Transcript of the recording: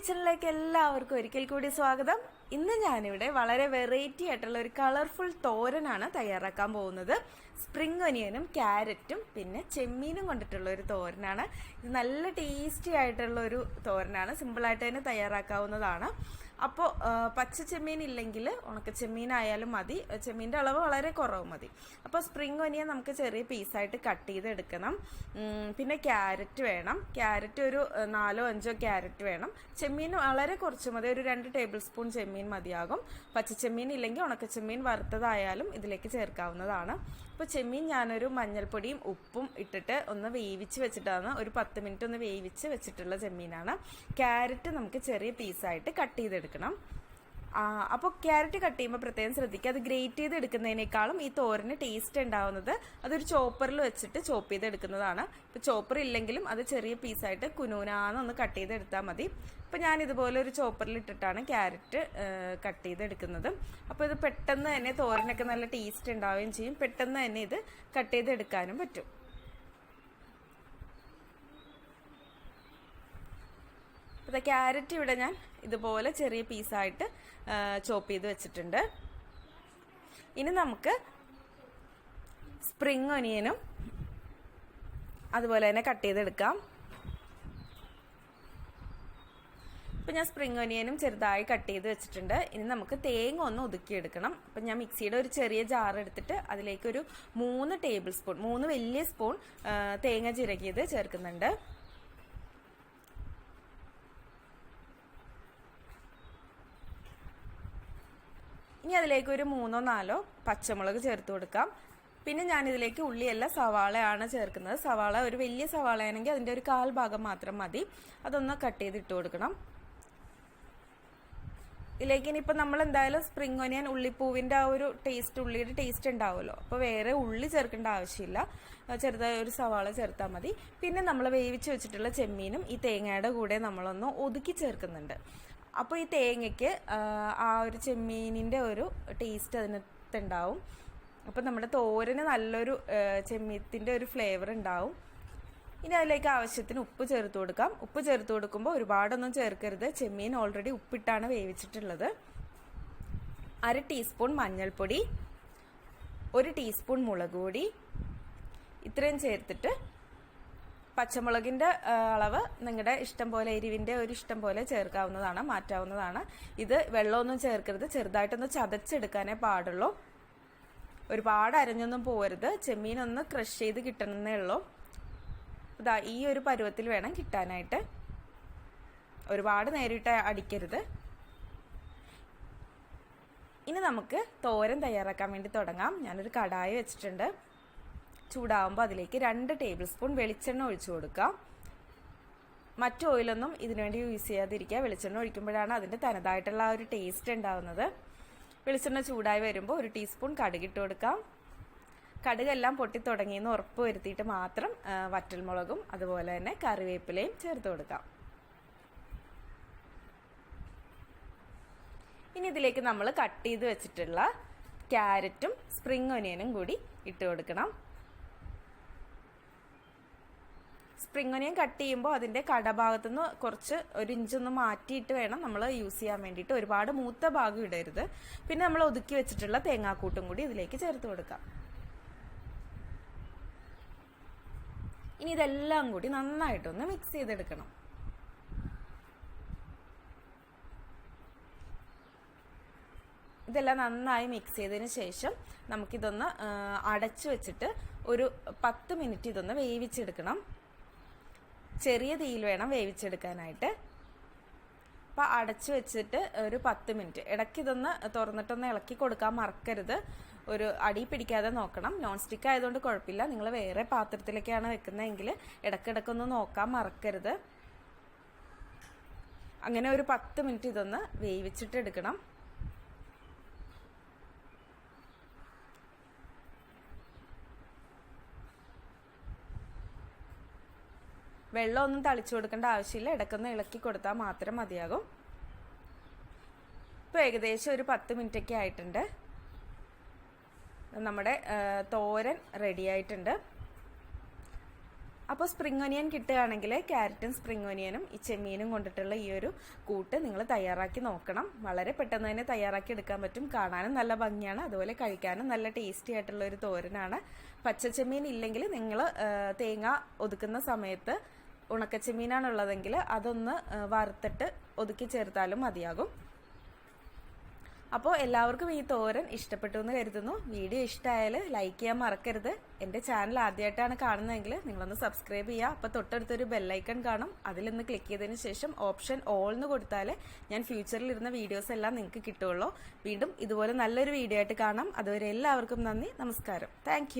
കിച്ചണിലേക്ക് എല്ലാവർക്കും ഒരിക്കൽ കൂടി സ്വാഗതം. ഇന്ന് ഞാനിവിടെ വളരെ വെറൈറ്റി ആയിട്ടുള്ള ഒരു കളർഫുൾ തോരനാണ് തയ്യാറാക്കാൻ പോകുന്നത്. സ്പ്രിംഗ് ഒനിയനും ക്യാരറ്റും പിന്നെ ചെമ്മീനും കൊണ്ടിട്ടുള്ള ഒരു തോരനാണ്. ഇത് നല്ല ടേസ്റ്റി ആയിട്ടുള്ള ഒരു തോരനാണ്. സിമ്പിളായിട്ട് തന്നെ തയ്യാറാക്കാവുന്നതാണ്. അപ്പോൾ പച്ച ചെമ്മീൻ ഇല്ലെങ്കിൽ ഉണക്ക ചെമ്മീനായാലും മതി. ചെമ്മീൻ്റെ അളവ് വളരെ കുറവ് മതി. അപ്പോൾ സ്പ്രിംഗ് ഒനിയൻ നമുക്ക് ചെറിയ പീസായിട്ട് കട്ട് ചെയ്തെടുക്കണം. പിന്നെ ക്യാരറ്റ് വേണം. ക്യാരറ്റ് ഒരു 4-5 ക്യാരറ്റ് വേണം. ചെമ്മീൻ വളരെ കുറച്ച് മതി, ഒരു 2 ടേബിൾ സ്പൂൺ ചെമ്മീൻ മതിയാകും. പച്ചച്ചെമ്മീൻ ഇല്ലെങ്കിൽ ഉണക്കച്ചെമ്മീൻ വറുത്തതായാലും ഇതിലേക്ക് ചേർക്കാവുന്നതാണ്. അപ്പോൾ ചെമ്മീൻ ഞാനൊരു മഞ്ഞൾപ്പൊടിയും ഉപ്പും ഇട്ടിട്ട് ഒന്ന് വേവിച്ച് വെച്ചിട്ടാണ്, ഒരു 10 മിനിറ്റ് ഒന്ന് വേവിച്ച് വെച്ചിട്ടുള്ള ചെമ്മീനാണ്. ക്യാരറ്റ് നമുക്ക് ചെറിയ പീസായിട്ട് കട്ട് ചെയ്തെടുക്കണം. അപ്പോൾ ക്യാരറ്റ് കട്ട് ചെയ്യുമ്പോൾ പ്രത്യേകം ശ്രദ്ധിക്കുക, അത് ഗ്രേറ്റ് ചെയ്ത് എടുക്കുന്നതിനേക്കാളും ഈ തോരന് ടേസ്റ്റ് ഉണ്ടാവുന്നത് അതൊരു ചോപ്പറിൽ വെച്ചിട്ട് ചോപ്പ് ചെയ്തെടുക്കുന്നതാണ്. ഇപ്പോൾ ചോപ്പർ ഇല്ലെങ്കിലും അത് ചെറിയ പീസായിട്ട് കുനൂനാന്ന് കട്ട് ചെയ്തെടുത്താൽ മതി. അപ്പോൾ ഞാൻ ഇതുപോലെ ഒരു ചോപ്പറിൽ ഇട്ടിട്ടാണ് ക്യാരറ്റ് കട്ട് ചെയ്തെടുക്കുന്നത്. അപ്പോൾ ഇത് പെട്ടെന്ന് തന്നെ തോരനൊക്കെ നല്ല ടേസ്റ്റ് ഉണ്ടാവുകയും ചെയ്യും. പെട്ടെന്ന് തന്നെ ഇത് കട്ട് ചെയ്തെടുക്കാനും പറ്റും. അപ്പോൾ ക്യാരറ്റ് ഇവിടെ ഞാൻ ഇതുപോലെ ചെറിയ പീസായിട്ട് ചോപ്പ് ചെയ്ത് വെച്ചിട്ടുണ്ട്. ഇനി നമുക്ക് സ്പ്രിംഗ് ഒനിയനും അതുപോലെ തന്നെ കട്ട് ചെയ്തെടുക്കാം. ഇപ്പം ഞാൻ സ്പ്രിംഗ് ഒനിയനും ചെറുതായി കട്ട് ചെയ്ത് വെച്ചിട്ടുണ്ട്. ഇനി നമുക്ക് തേങ്ങ ഒന്ന് ഒതുക്കിയെടുക്കണം. അപ്പം ഞാൻ മിക്സിയുടെ ഒരു ചെറിയ ജാർ എടുത്തിട്ട് അതിലേക്കൊരു 3 ടേബിൾ സ്പൂൺ, 3 വലിയ സ്പൂൺ തേങ്ങ ചിരകിയത് ചേർക്കുന്നുണ്ട്. ഇനി അതിലേക്ക് ഒരു 3-4 പച്ചമുളക് ചേർത്ത് കൊടുക്കാം. പിന്നെ ഞാനിതിലേക്ക് ഉള്ളിയല്ല സവാളയാണ് ചേർക്കുന്നത്. സവാള ഒരു വലിയ സവാളയാണെങ്കിൽ അതിൻ്റെ ഒരു 1/4 ഭാഗം മാത്രം മതി. അതൊന്ന് കട്ട് ചെയ്തിട്ട് കൊടുക്കണം. ഇതിലേക്ക് ഇനിയിപ്പോൾ നമ്മൾ എന്തായാലും സ്പ്രിംഗ് ഒനിയൻ ഉള്ളിപ്പൂവിൻ്റെ ആ ഒരു ടേസ്റ്റ്, ഉള്ളിയുടെ ടേസ്റ്റ് ഉണ്ടാവുമല്ലോ. അപ്പോൾ വേറെ ഉള്ളി ചേർക്കേണ്ട ആവശ്യമില്ല, ചെറുതായ ഒരു സവാള ചേർത്താൽ മതി. പിന്നെ നമ്മൾ വേവിച്ച് വെച്ചിട്ടുള്ള ചെമ്മീനും ഈ തേങ്ങയുടെ കൂടെ നമ്മളൊന്ന് ഒതുക്കി ചേർക്കുന്നുണ്ട്. അപ്പോൾ ഈ തേങ്ങയ്ക്ക് ആ ഒരു ചെമ്മീനിൻ്റെ ഒരു ടേസ്റ്റ് അതിനകത്തുണ്ടാവും. അപ്പോൾ നമ്മുടെ തോരന് നല്ലൊരു ചെമ്മീത്തിൻ്റെ ഒരു ഫ്ലേവർ ഉണ്ടാവും. ഇനി അതിലേക്ക് ആവശ്യത്തിന് ഉപ്പ് ചേർത്ത് കൊടുക്കാം. ഉപ്പ് ചേർത്ത് കൊടുക്കുമ്പോൾ ഒരുപാടൊന്നും ചേർക്കരുത്. ചെമ്മീൻ ഓൾറെഡി ഉപ്പിട്ടാണ് വേവിച്ചിട്ടുള്ളത്. 1/2 ടീസ്പൂൺ മഞ്ഞൾപ്പൊടി, 1 ടീസ്പൂൺ മുളക് പൊടി, ഇത്രയും ചേർത്തിട്ട് പച്ചമുളകിൻ്റെ അളവ് നിങ്ങളുടെ ഇഷ്ടം പോലെ, എരിവിൻ്റെ ഒരു ഇഷ്ടം പോലെ ചേർക്കാവുന്നതാണ്, മാറ്റാവുന്നതാണ്. ഇത് വെള്ളമൊന്നും ചേർക്കരുത്, ചെറുതായിട്ടൊന്ന് ചതച്ചെടുക്കാനേ പാടുള്ളൂ. ഒരുപാട് അരഞ്ഞൊന്നും പോകരുത്. ചെമ്മീനൊന്ന് ക്രഷ് ചെയ്ത് കിട്ടണമെന്നേ ഉള്ളൂ. ഇതാ ഈ ഒരു പരുവത്തിൽ വേണം കിട്ടാനായിട്ട്. ഒരുപാട് നേരിട്ട് അടിക്കരുത്. ഇനി നമുക്ക് തോരൻ തയ്യാറാക്കാൻ വേണ്ടി തുടങ്ങാം. ഞാനൊരു കടായി വെച്ചിട്ടുണ്ട്. ചൂടാവുമ്പോൾ അതിലേക്ക് 2 ടേബിൾ സ്പൂൺ വെളിച്ചെണ്ണ ഒഴിച്ചു കൊടുക്കാം. മറ്റു ഓയിലൊന്നും ഇതിനുവേണ്ടി യൂസ് ചെയ്യാതിരിക്കുക. വെളിച്ചെണ്ണ ഒഴിക്കുമ്പോഴാണ് അതിൻ്റെ തനതായിട്ടുള്ള ആ ഒരു ടേസ്റ്റ് ഉണ്ടാവുന്നത്. വെളിച്ചെണ്ണ ചൂടായി വരുമ്പോൾ 1 ടീസ്പൂൺ കടുകിട്ട് കൊടുക്കാം. കടുകെല്ലാം പൊട്ടി തുടങ്ങിയെന്ന് ഉറപ്പ് വരുത്തിയിട്ട് മാത്രം വറ്റൽമുളകും അതുപോലെ തന്നെ കറിവേപ്പിലയും ചേർത്ത് കൊടുക്കാം. ഇനി ഇതിലേക്ക് നമ്മൾ കട്ട് ചെയ്ത് വെച്ചിട്ടുള്ള ക്യാരറ്റും സ്പ്രിംഗ് ഒനിയനും കൂടി ഇട്ട് കൊടുക്കണം. സ്പ്രിംഗ് ഒനിയൻ കട്ട് ചെയ്യുമ്പോൾ അതിൻ്റെ കടഭാഗത്തുനിന്ന് കുറച്ച് 1 ഇഞ്ചൊന്ന് മാറ്റിയിട്ട് വേണം നമ്മൾ യൂസ് ചെയ്യാൻ വേണ്ടിയിട്ട്. ഒരുപാട് മൂത്ത ഭാഗം ഇടരുത്. പിന്നെ നമ്മൾ ഒതുക്കി വെച്ചിട്ടുള്ള തേങ്ങാക്കൂട്ടും കൂടി ഇതിലേക്ക് ചേർത്ത് കൊടുക്കാം. ഇനി ഇതെല്ലാം കൂടി നന്നായിട്ടൊന്ന് മിക്സ് ചെയ്തെടുക്കണം. ഇതെല്ലാം നന്നായി മിക്സ് ചെയ്തതിന് ശേഷം നമുക്കിതൊന്ന് അടച്ചു വെച്ചിട്ട് ഒരു 10 മിനിറ്റ് ഇതൊന്ന് വേവിച്ചെടുക്കണം. ചെറിയ തീയിൽ വേണം വേവിച്ചെടുക്കാനായിട്ട്. അപ്പോൾ അടച്ചു വെച്ചിട്ട് ഒരു 10 മിനിറ്റ് ഇടയ്ക്ക് ഇതൊന്ന് തുറന്നിട്ടൊന്ന് ഇളക്കി കൊടുക്കാൻ മറക്കരുത്. ഒരു അടി പിടിക്കാതെ നോക്കണം. നോൺ സ്റ്റിക്ക് ആയതുകൊണ്ട് കുഴപ്പമില്ല. നിങ്ങൾ വേറെ പാത്രത്തിലേക്കാണ് വെക്കുന്നതെങ്കിൽ ഇടയ്ക്കിടയ്ക്കൊന്ന് നോക്കാൻ മറക്കരുത്. അങ്ങനെ ഒരു 10 മിനിറ്റ് ഇതൊന്ന് വേവിച്ചിട്ട് എടുക്കണം. വെള്ളമൊന്നും തളിച്ചു കൊടുക്കേണ്ട ആവശ്യമില്ല. ഇടയ്ക്കൊന്ന് ഇളക്കി കൊടുത്താൽ മാത്രം മതിയാകും. ഇപ്പോൾ ഏകദേശം ഒരു 10 മിനിറ്റൊക്കെ ആയിട്ടുണ്ട്. നമ്മുടെ തോരൻ റെഡി ആയിട്ടുണ്ട്. അപ്പോൾ സ്പ്രിംഗ് ഒനിയൻ കിട്ടുകയാണെങ്കിൽ ക്യാരറ്റും സ്പ്രിംഗ് ഒനിയനും ഈ ചെമ്മീനും കൊണ്ടിട്ടുള്ള ഈ ഒരു കൂട്ട് നിങ്ങൾ തയ്യാറാക്കി നോക്കണം. വളരെ പെട്ടെന്ന് തന്നെ തയ്യാറാക്കി എടുക്കാൻ പറ്റും. കാണാനും നല്ല ഭംഗിയാണ്, അതുപോലെ കഴിക്കാനും നല്ല ടേസ്റ്റി ആയിട്ടുള്ള ഒരു തോരനാണ്. പച്ചച്ചെമ്മീൻ ഇല്ലെങ്കിൽ നിങ്ങൾ തേങ്ങ ഒതുക്കുന്ന സമയത്ത് ഉണക്കച്ചെമ്മീനാണുള്ളതെങ്കിൽ അതൊന്ന് വറുത്തിട്ട് ഒതുക്കി ചേർത്താലും മതിയാകും. അപ്പോൾ എല്ലാവർക്കും ഈ തോരൻ ഇഷ്ടപ്പെട്ടു എന്ന് കരുതുന്നു. വീഡിയോ ഇഷ്ടമായാൽ ലൈക്ക് ചെയ്യാൻ മറക്കരുത്. എൻ്റെ ചാനൽ ആദ്യമായിട്ടാണ് കാണുന്നതെങ്കിൽ നിങ്ങളൊന്ന് സബ്സ്ക്രൈബ് ചെയ്യുക. അപ്പോൾ തൊട്ടടുത്തൊരു ബെല്ലൈക്കൺ കാണും, അതിലൊന്ന് ക്ലിക്ക് ചെയ്തതിന് ശേഷം ഓപ്ഷൻ ഓൾ എന്ന് കൊടുത്താൽ ഞാൻ ഫ്യൂച്ചറിൽ ഇരുന്ന വീഡിയോസ് എല്ലാം നിങ്ങൾക്ക് കിട്ടുള്ളൂ. വീണ്ടും ഇതുപോലെ നല്ലൊരു വീഡിയോ ആയിട്ട് കാണാം. അതുവരെ എല്ലാവർക്കും നന്ദി, നമസ്കാരം. താങ്ക്